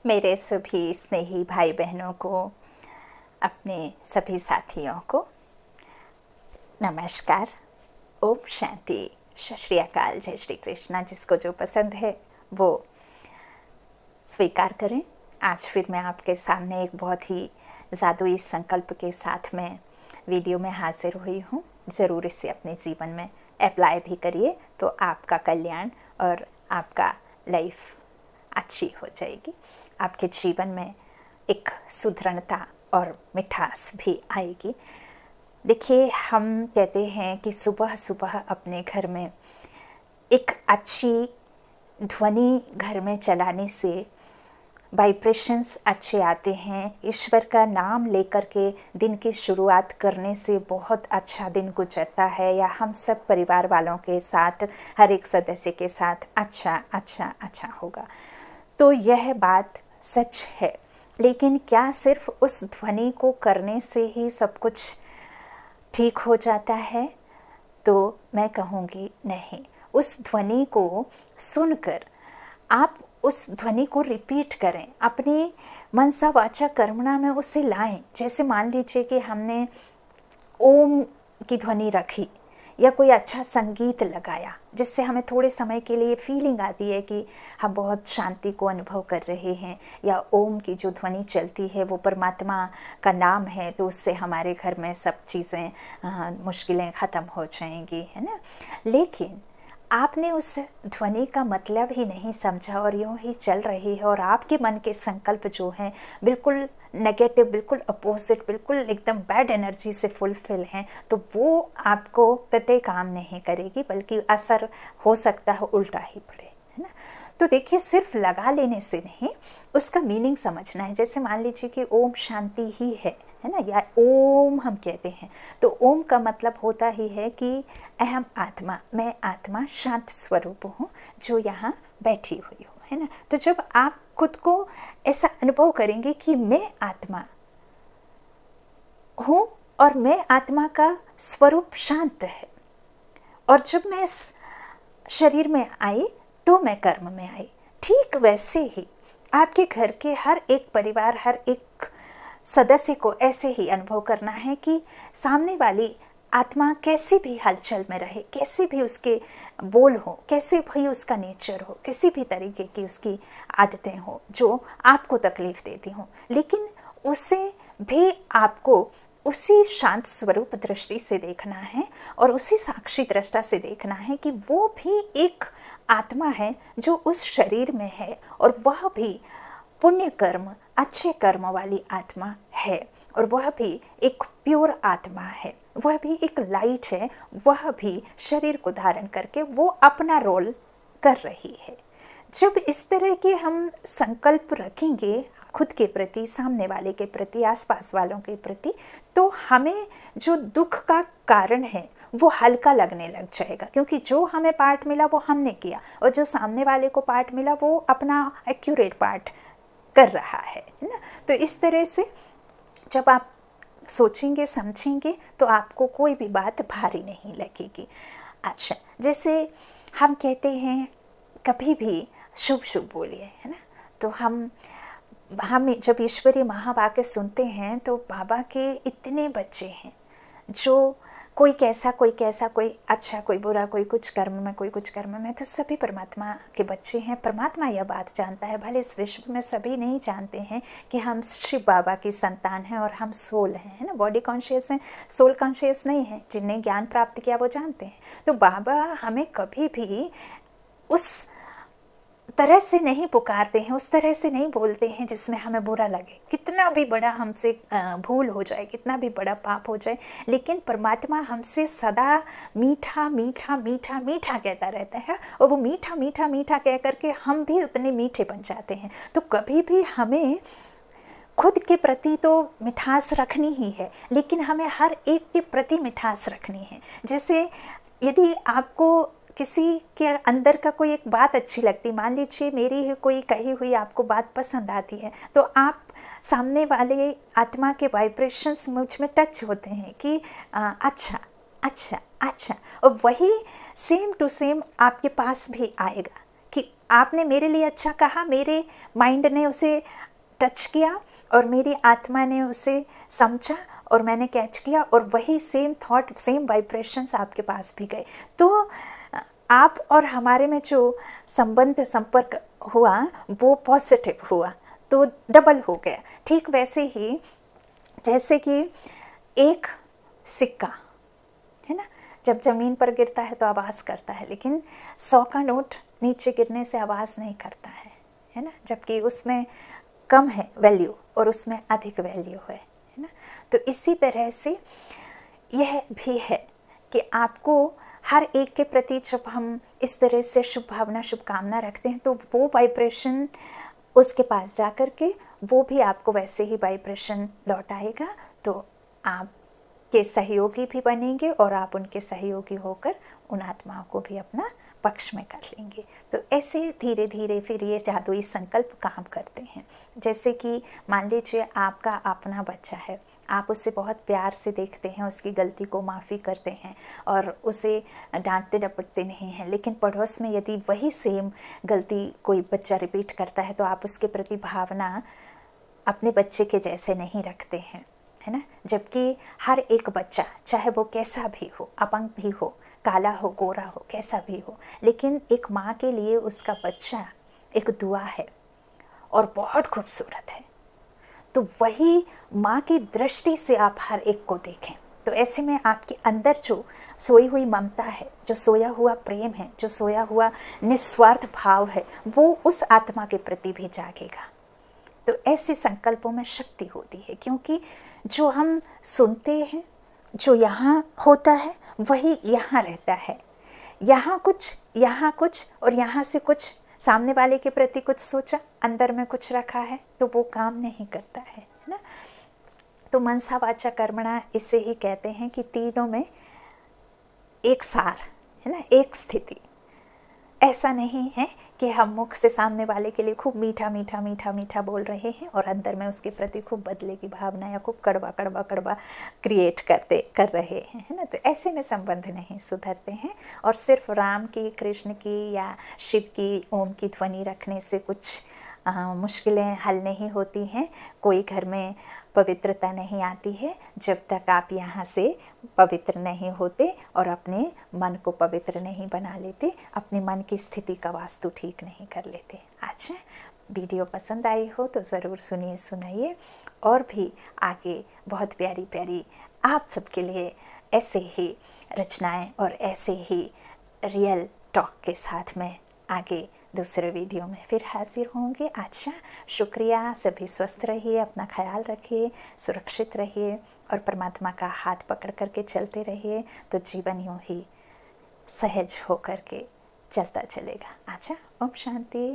मेरे सभी स्नेही भाई बहनों को, अपने सभी साथियों को नमस्कार, ओम शांति, सत श्री अकाल, जय श्री कृष्णा। जिसको जो पसंद है वो स्वीकार करें। आज फिर मैं आपके सामने एक बहुत ही जादुई संकल्प के साथ में वीडियो में हाजिर हुई हूँ। ज़रूर इसे अपने जीवन में अप्लाई भी करिए तो आपका कल्याण और आपका लाइफ अच्छी हो जाएगी। आपके जीवन में एक सुदृढ़ता और मिठास भी आएगी। देखिए, हम कहते हैं कि सुबह सुबह अपने घर में एक अच्छी ध्वनि घर में चलाने से वाइब्रेशंस अच्छे आते हैं। ईश्वर का नाम लेकर के दिन की शुरुआत करने से बहुत अच्छा दिन गुजरता है, या हम सब परिवार वालों के साथ, हर एक सदस्य के साथ अच्छा होगा। तो यह बात सच है, लेकिन क्या सिर्फ उस ध्वनि को करने से ही सब कुछ ठीक हो जाता है? तो मैं कहूँगी नहीं। उस ध्वनि को सुनकर आप उस ध्वनि को रिपीट करें, अपनी मनसा वाचा कर्मणा में उसे लाएं। जैसे मान लीजिए कि हमने ओम की ध्वनि रखी या कोई अच्छा संगीत लगाया, जिससे हमें थोड़े समय के लिए फीलिंग आती है कि हम बहुत शांति को अनुभव कर रहे हैं, या ओम की जो ध्वनि चलती है वो परमात्मा का नाम है, तो उससे हमारे घर में सब चीज़ें मुश्किलें ख़त्म हो जाएंगी, है ना। लेकिन आपने उस ध्वनि का मतलब ही नहीं समझा और यूँ ही चल रही है, और आपके मन के संकल्प जो हैं बिल्कुल नेगेटिव, बिल्कुल अपोजिट, बिल्कुल एकदम बैड एनर्जी से फुलफिल हैं, तो वो आपको कतई काम नहीं करेगी, बल्कि असर हो सकता है उल्टा ही पड़े, है ना। तो देखिए, सिर्फ लगा लेने से नहीं, उसका मीनिंग समझना है। जैसे मान लीजिए कि ओम शांति ही है ना, या ओम हम कहते हैं, तो ओम का मतलब होता ही है कि अहम आत्मा, मैं आत्मा शांत स्वरूप हूँ जो यहाँ बैठी हुई हूँ, है ना। तो जब आप खुद को ऐसा अनुभव करेंगे कि मैं आत्मा हूँ और मैं आत्मा का स्वरूप शांत है, और जब मैं इस शरीर में आई तो मैं कर्म में आई, ठीक वैसे ही आपके घर के हर एक परिवार, हर एक सदस्य को ऐसे ही अनुभव करना है कि सामने वाली आत्मा कैसी भी हलचल में रहे, कैसे भी उसके बोल हो, कैसे भी उसका नेचर हो, किसी भी तरीके की उसकी आदतें हो जो आपको तकलीफ देती हों, लेकिन उसे भी आपको उसी शांत स्वरूप दृष्टि से देखना है, और उसी साक्षी दृष्टा से देखना है कि वो भी एक आत्मा है जो उस शरीर में है, और वह भी पुण्य कर्म, अच्छे कर्म वाली आत्मा है, और वह भी एक प्योर आत्मा है, वह भी एक लाइट है, वह भी शरीर को धारण करके वो अपना रोल कर रही है। जब इस तरह के हम संकल्प रखेंगे खुद के प्रति, सामने वाले के प्रति, आसपास वालों के प्रति, तो हमें जो दुख का कारण है वो हल्का लगने लग जाएगा, क्योंकि जो हमें पार्ट मिला वो हमने किया, और जो सामने वाले को पार्ट मिला वो अपना एक्यूरेट पार्ट कर रहा है ना। तो इस तरह से जब आप सोचेंगे, समझेंगे, तो आपको कोई भी बात भारी नहीं लगेगी। अच्छा, जैसे हम कहते हैं कभी भी शुभ शुभ बोलिए, है ना। तो हम जब ईश्वरीय महावाक्य सुनते हैं तो बाबा के इतने बच्चे हैं जो कोई कैसा, कोई अच्छा, कोई बुरा, कोई कुछ कर्म में, कोई कुछ कर्म में, तो सभी परमात्मा के बच्चे हैं। परमात्मा यह बात जानता है, भले इस विश्व में सभी नहीं जानते हैं कि हम शिव बाबा की संतान हैं और हम सोल हैं, है ना। बॉडी कॉन्शियस हैं, सोल कॉन्शियस नहीं है। जिनने ज्ञान प्राप्त किया वो जानते हैं। तो बाबा हमें कभी भी उस तरह से नहीं पुकारते हैं, उस तरह से नहीं बोलते हैं जिसमें हमें बुरा लगे, कितना भी बड़ा हमसे भूल हो जाए, कितना भी बड़ा पाप हो जाए, लेकिन परमात्मा हमसे सदा मीठा मीठा मीठा मीठा कहता रहता है, और वो मीठा मीठा मीठा कह करके हम भी उतने मीठे बन जाते हैं। तो कभी भी हमें खुद के प्रति तो मिठास रखनी ही है, लेकिन हमें हर एक के प्रति मिठास रखनी है। जैसे यदि आपको किसी के अंदर का कोई एक बात अच्छी लगती, मान लीजिए मेरी ही कोई कही हुई आपको बात पसंद आती है, तो आप सामने वाले आत्मा के वाइब्रेशंस मुझ में टच होते हैं कि अच्छा अच्छा अच्छा, और वही सेम टू सेम आपके पास भी आएगा कि आपने मेरे लिए अच्छा कहा, मेरे माइंड ने उसे टच किया और मेरी आत्मा ने उसे समझा और मैंने कैच किया, और वही सेम थॉट, सेम वाइब्रेशंस आपके पास भी गए। तो आप और हमारे में जो संबंध संपर्क हुआ वो पॉजिटिव हुआ, तो डबल हो गया। ठीक वैसे ही जैसे कि एक सिक्का है ना, जब ज़मीन पर गिरता है तो आवाज़ करता है, लेकिन 100 का नोट नीचे गिरने से आवाज़ नहीं करता है ना, जबकि उसमें कम है वैल्यू और उसमें अधिक वैल्यू है ना। तो इसी तरह से यह भी है कि आपको हर एक के प्रति जब हम इस तरह से शुभ भावना, शुभकामना रखते हैं, तो वो वाइब्रेशन उसके पास जा कर के वो भी आपको वैसे ही वाइब्रेशन लौट आएगा। तो आप के सहयोगी भी बनेंगे और आप उनके सहयोगी होकर उन आत्माओं को भी अपना पक्ष में कर लेंगे। तो ऐसे धीरे धीरे फिर ये जादुई संकल्प काम करते हैं। जैसे कि मान लीजिए आपका अपना बच्चा है, आप उससे बहुत प्यार से देखते हैं, उसकी गलती को माफ़ी करते हैं और उसे डांटते डपटते नहीं हैं, लेकिन पड़ोस में यदि वही सेम गलती कोई बच्चा रिपीट करता है तो आप उसके प्रति भावना अपने बच्चे के जैसे नहीं रखते हैं, है ना। जबकि हर एक बच्चा, चाहे वो कैसा भी हो, अपंग भी हो, काला हो, गोरा हो, कैसा भी हो, लेकिन एक माँ के लिए उसका बच्चा एक दुआ है और बहुत खूबसूरत है। तो वही माँ की दृष्टि से आप हर एक को देखें। तो ऐसे में आपके अंदर जो सोई हुई ममता है, जो सोया हुआ प्रेम है, जो सोया हुआ निस्वार्थ भाव है, वो उस आत्मा के प्रति भी जागेगा। तो ऐसे संकल्पों में शक्ति होती है, क्योंकि जो हम सुनते हैं, जो यहाँ होता है वही यहाँ रहता है। यहाँ कुछ और यहाँ से कुछ, सामने वाले के प्रति कुछ सोचा, अंदर में कुछ रखा है, तो वो काम नहीं करता है ना। तो मनसा वाचा कर्मणा इसे ही कहते हैं कि तीनों में एक सार है ना, एक स्थिति। ऐसा नहीं है कि हम मुख से सामने वाले के लिए खूब मीठा मीठा मीठा मीठा बोल रहे हैं और अंदर में उसके प्रति खूब बदले की भावना या खूब कड़वा कड़वा कड़वा क्रिएट कर रहे हैं, है ना। तो ऐसे में संबंध नहीं सुधरते हैं। और सिर्फ राम की, कृष्ण की या शिव की ओम की ध्वनि रखने से कुछ मुश्किलें हल नहीं होती हैं। कोई घर में पवित्रता नहीं आती है जब तक आप यहाँ से पवित्र नहीं होते और अपने मन को पवित्र नहीं बना लेते, अपने मन की स्थिति का वास्तु ठीक नहीं कर लेते। अच्छा, वीडियो पसंद आई हो तो ज़रूर सुनिए, सुनाइए, और भी आगे बहुत प्यारी प्यारी आप सबके लिए ऐसे ही रचनाएं और ऐसे ही रियल टॉक के साथ में आगे दूसरे वीडियो में फिर हाजिर होंगे। अच्छा, शुक्रिया। सभी स्वस्थ रहिए, अपना ख्याल रखिए, सुरक्षित रहिए और परमात्मा का हाथ पकड़ करके चलते रहिए, तो जीवन यूँ ही सहज होकर के चलता चलेगा। अच्छा, ओम शांति।